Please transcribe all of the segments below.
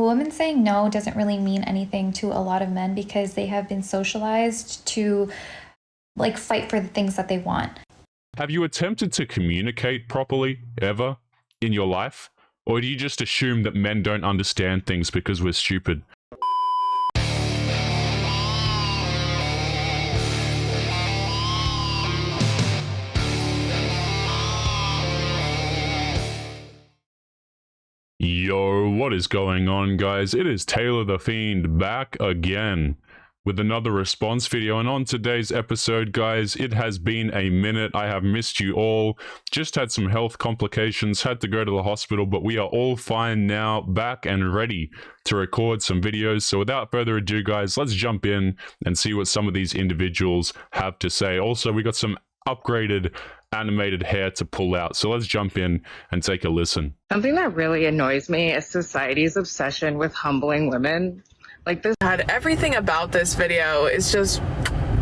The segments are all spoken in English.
woman saying no doesn't really mean anything to a lot of men because they have been socialized to like fight for the things that they want. Have you attempted to communicate properly ever in your life? Or do you just assume that men don't understand things because we're stupid? Yo, what is going on, guys? It is Taylor the Fiend back again with another response video, and on today's episode, guys, it has been a minute. I have missed you all. Just had some health complications, had to go to the hospital, but we are all fine now, back and ready to record some videos. So without further ado, guys, let's jump in and see what some of these individuals have to say. Also, we got some upgraded animated hair to pull out, so let's jump in and take a listen. Something that really annoys me is society's obsession with humbling women. Like this. God, everything about this video is just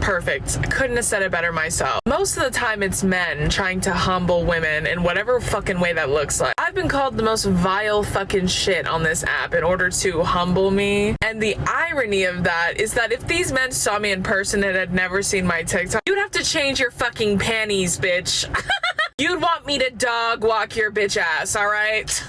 perfect. I couldn't have said it better myself. Most of the time it's men trying to humble women in whatever fucking way that looks like. I've been called the most vile fucking shit on this app in order to humble me. And the irony of that is that if these men saw me in person and had never seen my TikTok, you'd have to change your fucking panties, bitch. You'd want me to dog walk your bitch ass, all right?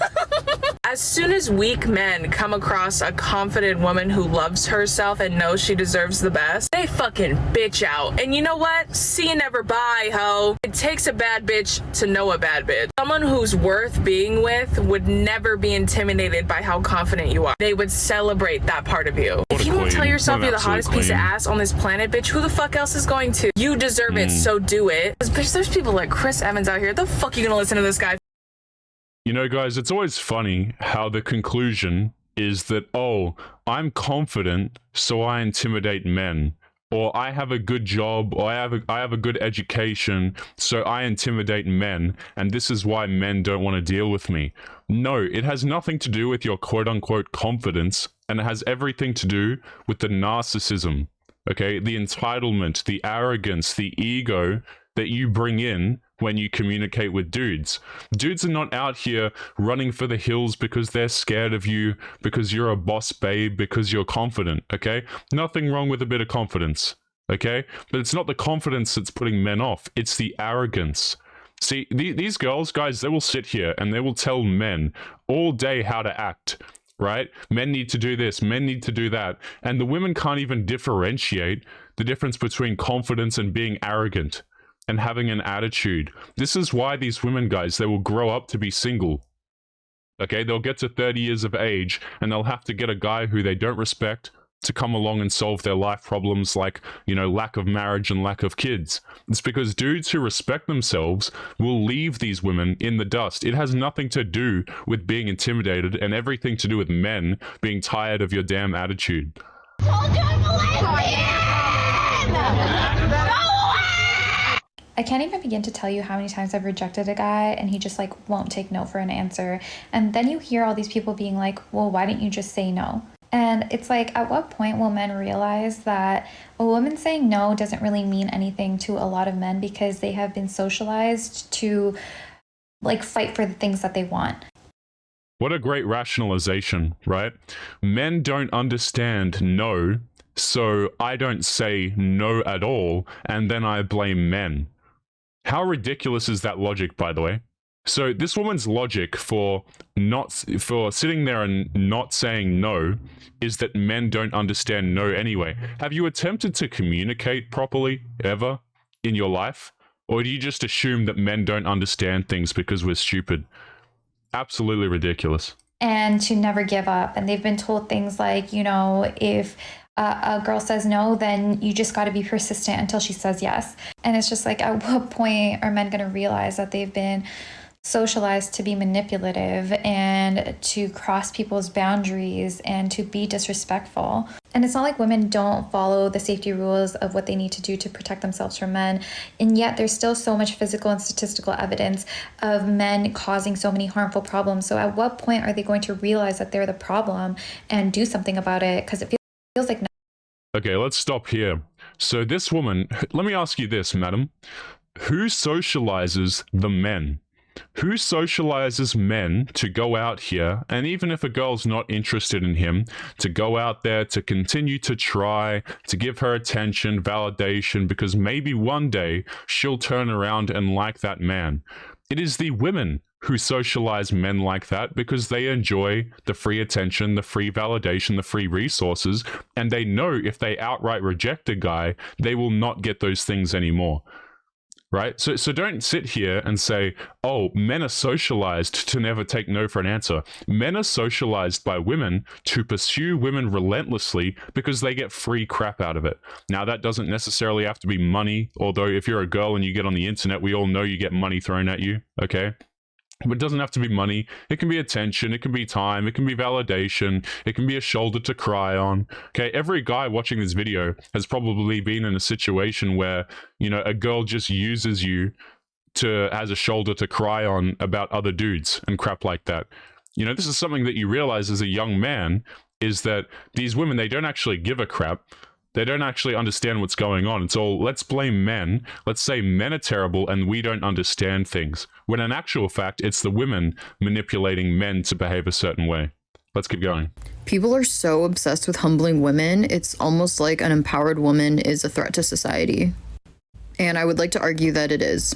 As soon as weak men come across a confident woman who loves herself and knows she deserves the best, they fucking bitch out. And you know what? See you never, bye, ho. It takes a bad bitch to know a bad bitch. Someone who's worth being with would never be intimidated by how confident you are. They would celebrate that part of you. If you don't tell yourself you're the hottest piece of ass on this planet, bitch, who the fuck else is going to? You deserve it, so do it. Bitch, there's people like Chris Evans out here. The fuck you gonna listen to this guy? You know, guys, it's always funny how the conclusion is that, oh, I'm confident, so I intimidate men. Or I have a good job, or I have a good education, so I intimidate men, and this is why men don't want to deal with me. No, it has nothing to do with your quote-unquote confidence, and it has everything to do with the narcissism, okay? The entitlement, the arrogance, the ego that you bring in when you communicate with dudes. Dudes are not out here running for the hills because they're scared of you, because you're a boss babe, because you're confident, okay? Nothing wrong with a bit of confidence, okay? But it's not the confidence that's putting men off, it's the arrogance. See, these girls, guys, they will sit here and they will tell men all day how to act, right? Men need to do this, men need to do that. And the women can't even differentiate the difference between confidence and being arrogant and having an attitude. This is why these women, guys, they will grow up to be single. Okay, they'll get to 30 years of age and they'll have to get a guy who they don't respect to come along and solve their life problems like, you know, lack of marriage and lack of kids. It's because dudes who respect themselves will leave these women in the dust. It has nothing to do with being intimidated and everything to do with men being tired of your damn attitude. I can't even begin to tell you how many times I've rejected a guy and he just like won't take no for an answer. And then you hear all these people being like, well, why didn't you just say no? And it's like, at what point will men realize that a woman saying no doesn't really mean anything to a lot of men because they have been socialized to like fight for the things that they want? What a great rationalization, right? Men don't understand no, so I don't say no at all, and then I blame men. How ridiculous is that logic, by the way? So this woman's logic for sitting there and not saying no is that men don't understand no anyway. Have you attempted to communicate properly ever in your life? Or do you just assume that men don't understand things because we're stupid? Absolutely ridiculous. And to never give up. And they've been told things like, you know, if a girl says no, then you just got to be persistent until she says yes. And it's just like, at what point are men going to realize that they've been socialized to be manipulative and to cross people's boundaries and to be disrespectful? And it's not like women don't follow the safety rules of what they need to do to protect themselves from men. And yet there's still so much physical and statistical evidence of men causing so many harmful problems. So at what point are they going to realize that they're the problem and do something about it? Because it feels like no. Okay, let's stop here. So this woman, let me ask you this, madam. Who socializes the men? Who socializes men to go out here, and even if a girl's not interested in him, to go out there, to continue to try, to give her attention, validation, because maybe one day she'll turn around and like that man? It is the women who socialize men like that because they enjoy the free attention, the free validation, the free resources, and they know if they outright reject a guy, they will not get those things anymore. Right? So don't sit here and say, oh, men are socialized to never take no for an answer. Men are socialized by women to pursue women relentlessly because they get free crap out of it. Now, that doesn't necessarily have to be money, although if you're a girl and you get on the internet, we all know you get money thrown at you, okay? But it doesn't have to be money. It can be attention. It can be time. It can be validation. It can be a shoulder to cry on. Okay, every guy watching this video has probably been in a situation where, you know, a girl just uses you as a shoulder to cry on about other dudes and crap like that. You know, this is something that you realize as a young man, is that these women, they don't actually give a crap. They don't actually understand what's going on. It's all, let's blame men. Let's say men are terrible and we don't understand things. When in actual fact, it's the women manipulating men to behave a certain way. Let's keep going. People are so obsessed with humbling women. It's almost like an empowered woman is a threat to society. And I would like to argue that it is.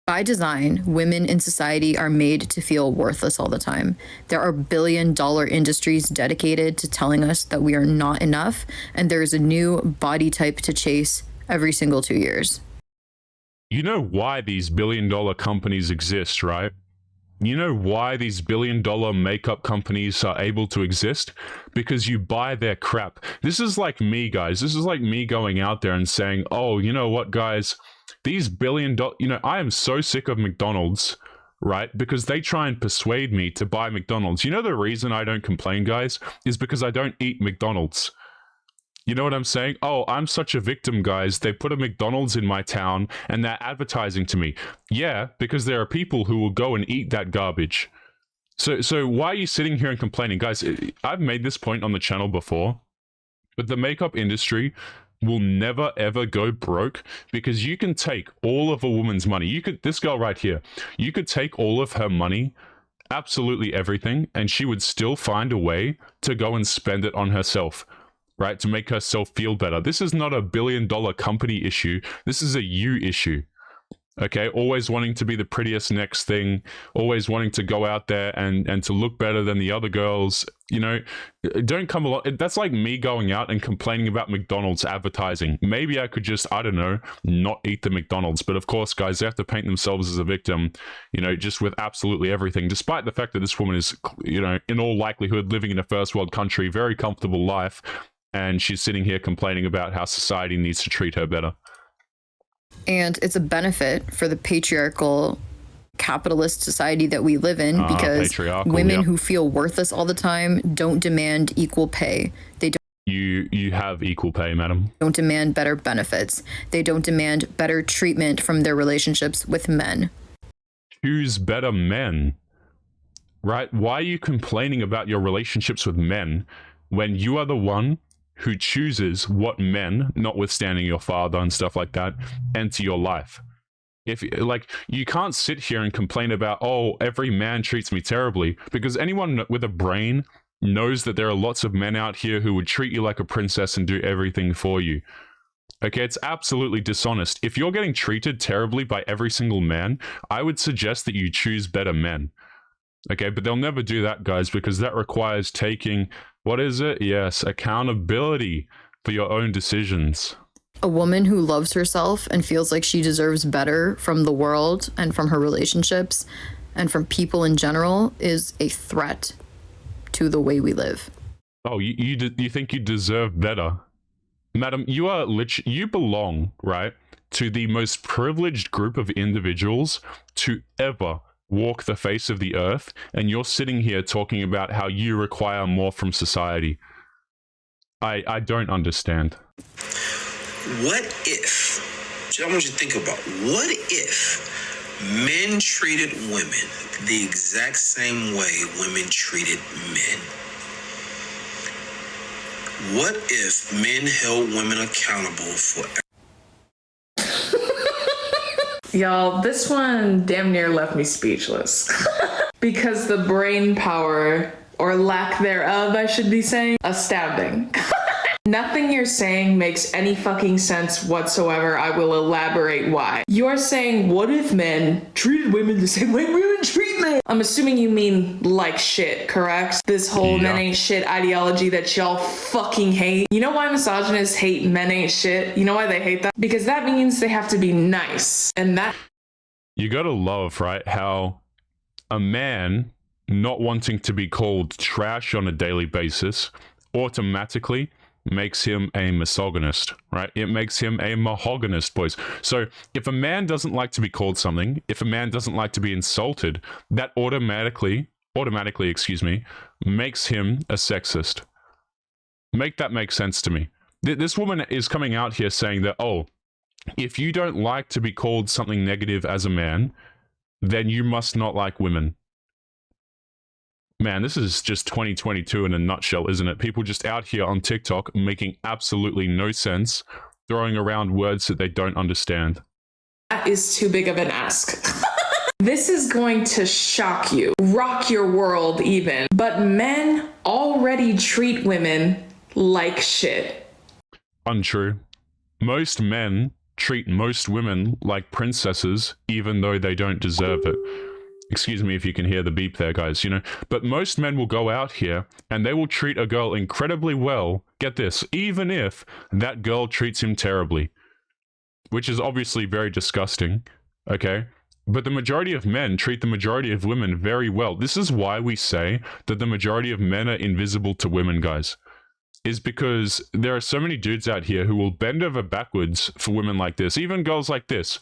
By design, women in society are made to feel worthless all the time. There are billion-dollar industries dedicated to telling us that we are not enough, and there is a new body type to chase every single 2 years. You know why these billion-dollar companies exist, right? You know why these billion-dollar makeup companies are able to exist? Because you buy their crap. This is like me, guys. This is like me going out there and saying, oh, you know what, guys? These billion-dollar, you know, I am so sick of McDonald's, right? Because they try and persuade me to buy McDonald's. You know, the reason I don't complain, guys, is because I don't eat McDonald's. You know what I'm saying? Oh, I'm such a victim, guys. They put a McDonald's in my town and they're advertising to me. Yeah, because there are people who will go and eat that garbage. So why are you sitting here and complaining? Guys, I've made this point on the channel before, but the makeup industry will never ever go broke because you can take all of a woman's money. This girl right here, you could take all of her money, absolutely everything, and she would still find a way to go and spend it on herself, right? To make herself feel better. This is not a billion-dollar company issue. This is a you issue. Okay, always wanting to be the prettiest next thing, always wanting to go out there and to look better than the other girls. You know, don't come along. That's like me going out and complaining about McDonald's advertising. Maybe I could just, I don't know, not eat the McDonald's. But of course, guys, they have to paint themselves as a victim, you know, just with absolutely everything, despite the fact that this woman is, you know, in all likelihood living in a first world country, very comfortable life. And she's sitting here complaining about how society needs to treat her better. And it's a benefit for the patriarchal capitalist society that we live in because women who feel worthless all the time don't demand equal pay. They don't. You have equal pay, madam. Don't demand better benefits. They don't demand better treatment from their relationships with men. Choose better men, right? Why are you complaining about your relationships with men when you are the one who chooses what men, notwithstanding your father and stuff like that, enter your life? If, like, you can't sit here and complain about, oh, every man treats me terribly, because anyone with a brain knows that there are lots of men out here who would treat you like a princess and do everything for you. Okay, it's absolutely dishonest. If you're getting treated terribly by every single man, I would suggest that you choose better men. Okay, but they'll never do that, guys, because that requires taking, what is it? Yes, accountability for your own decisions. A woman who loves herself and feels like she deserves better from the world and from her relationships and from people in general is a threat to the way we live. Oh, you think you deserve better? Madam, you belong, right, to the most privileged group of individuals to ever walk the face of the earth, and you're sitting here talking about how you require more from society. I don't understand. What if, I want you to think about, what if men treated women the exact same way women treated men? What if men held women accountable for... Y'all, this one damn near left me speechless. Because the brain power, or lack thereof, I should be saying, astounding. Nothing you're saying makes any fucking sense whatsoever. I will elaborate why. You're saying, what if men treated women the same way women treat men? I'm assuming you mean like shit, correct? This whole men ain't shit ideology that y'all fucking hate. You know why misogynists hate men ain't shit? You know why they hate that? Because that means they have to be nice. And that... You gotta love, right, how a man not wanting to be called trash on a daily basis automatically makes him a misogynist, right? It makes him a mahogynist, boys. So if a man doesn't like to be called something, if a man doesn't like to be insulted, that automatically, excuse me, makes him a sexist. Make that make sense to me. This woman is coming out here saying that, oh, if you don't like to be called something negative as a man, then you must not like women. Man, this is just 2022 in a nutshell, isn't it? People just out here on TikTok making absolutely no sense, throwing around words that they don't understand. That is too big of an ask. This is going to shock you, rock your world even. But men already treat women like shit. Untrue. Most men treat most women like princesses, even though they don't deserve it. Excuse me if you can hear the beep there, guys, you know. But most men will go out here and they will treat a girl incredibly well, get this, even if that girl treats him terribly. Which is obviously very disgusting, okay? But the majority of men treat the majority of women very well. This is why we say that the majority of men are invisible to women, guys. Is because there are so many dudes out here who will bend over backwards for women like this, even girls like this.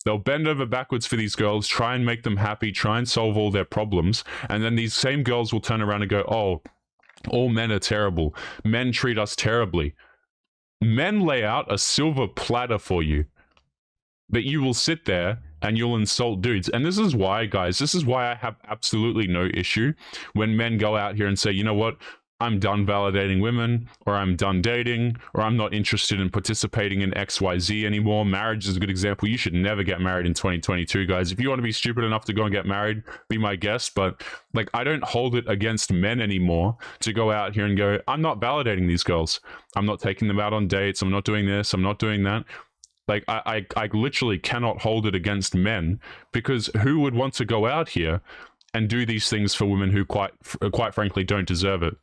They'll bend over backwards for these girls, try and make them happy, try and solve all their problems, and then these same girls will turn around and go, oh, all men are terrible. Men treat us terribly. Men lay out a silver platter for you, but you will sit there and you'll insult dudes. And this is why, guys, this is why I have absolutely no issue when men go out here and say, you know what? I'm done validating women, or I'm done dating, or I'm not interested in participating in XYZ anymore. Marriage is a good example. You should never get married in 2022, guys. If you want to be stupid enough to go and get married, be my guest. But like, I don't hold it against men anymore to go out here and go, I'm not validating these girls. I'm not taking them out on dates. I'm not doing this. I'm not doing that. Like, I literally cannot hold it against men, because who would want to go out here and do these things for women who quite frankly don't deserve it?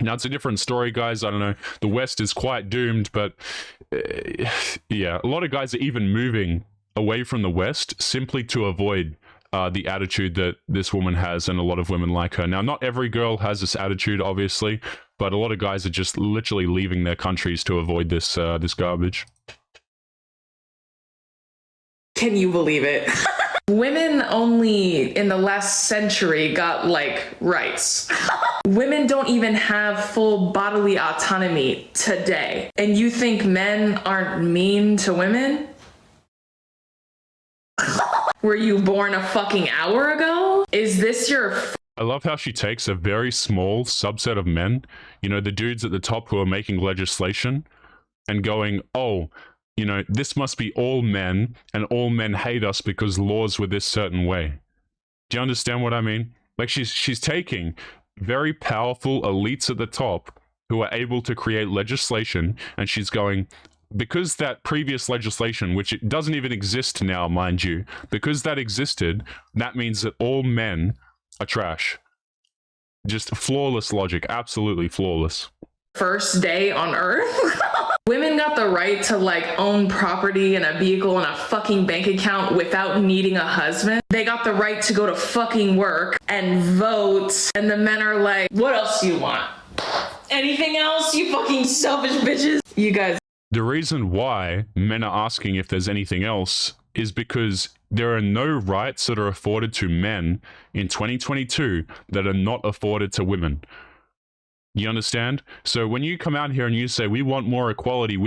Now, it's a different story, guys. I don't know. The West is quite doomed, but yeah, a lot of guys are even moving away from the West simply to avoid the attitude that this woman has, and a lot of women like her. Now, not every girl has this attitude, obviously, but a lot of guys are just literally leaving their countries to avoid this this garbage. Can you believe it? Women only in the last century got, like, rights. Women don't even have full bodily autonomy today. And you think men aren't mean to women? Were you born a fucking hour ago? Is this your... I love how she takes a very small subset of men, you know, the dudes at the top who are making legislation, and going, oh, you know, this must be all men, and all men hate us because laws were this certain way. Do you understand what I mean? Like, she's taking very powerful elites at the top who are able to create legislation, and she's going, because that previous legislation, which it doesn't even exist now, mind you, because that existed, that means that all men are trash. Just flawless logic, absolutely flawless. First day on Earth? Women got the right to, like, own property and a vehicle and a fucking bank account without needing a husband. They got the right to go to fucking work and vote. And the men are like, what else do you want? Anything else, you fucking selfish bitches? You guys. The reason why men are asking if there's anything else is because there are no rights that are afforded to men in 2022 that are not afforded to women. You understand? So when you come out here and you say, we want more equality,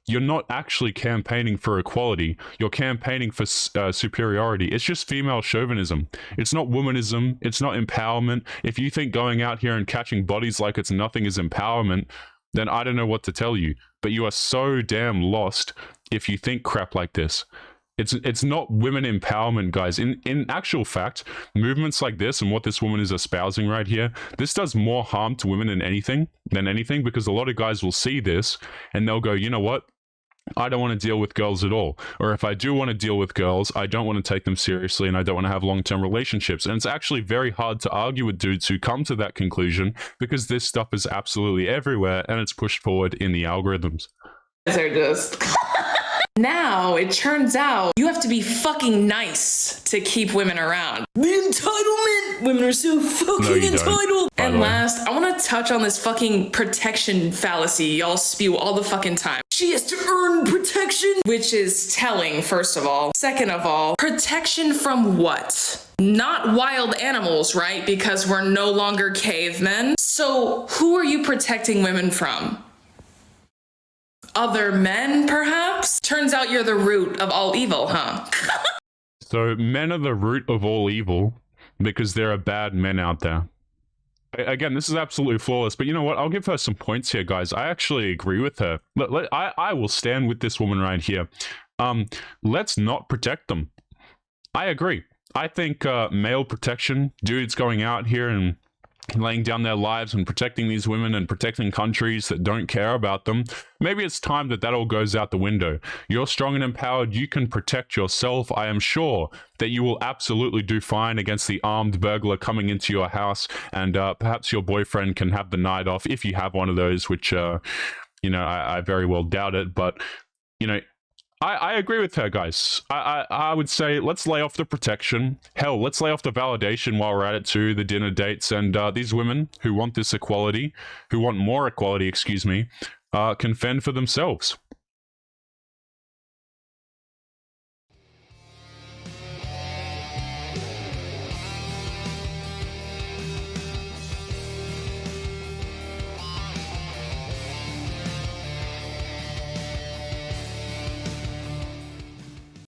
you're not actually campaigning for equality. You're campaigning for superiority. It's just female chauvinism. It's not womanism. It's not empowerment. If you think going out here and catching bodies like it's nothing is empowerment, then I don't know what to tell you. But you are so damn lost if you think crap like this. It's not women empowerment, guys. In actual fact, movements like this and what this woman is espousing right here, this does more harm to women than anything, because a lot of guys will see this and they'll go, you know what? I don't want to deal with girls at all. Or if I do want to deal with girls, I don't want to take them seriously and I don't want to have long-term relationships. And it's actually very hard to argue with dudes who come to that conclusion because this stuff is absolutely everywhere and it's pushed forward in the algorithms. They're just... Now, it turns out you have to be fucking nice to keep women around. The entitlement! Women are so fucking entitled! And last, I want to touch on this fucking protection fallacy y'all spew all the fucking time. She has to earn protection, which is telling, first of all. Second of all, protection from what? Not wild animals, right? Because we're no longer cavemen. So who are you protecting women from? Other men, perhaps? Turns out you're the root of all evil, huh? So men are the root of all evil because there are bad men out there. Again, this is absolutely flawless, but you know what? I'll give her some points here, guys. I actually agree with her. I will stand with this woman right here. Let's not protect them. I agree. I think male protection, dudes going out here and laying down their lives and protecting these women and protecting countries that don't care about them, maybe it's time that all goes out the window. You're strong and empowered. You can protect yourself. I am sure that you will absolutely do fine against the armed burglar coming into your house, and perhaps your boyfriend can have the night off if you have one of those, which, you know, I very well doubt it, but, you know, I agree with her, guys. I would say let's lay off the protection. Hell, let's lay off the validation while we're at it too, the dinner dates, and these women who want this equality, who want more equality, excuse me, can fend for themselves.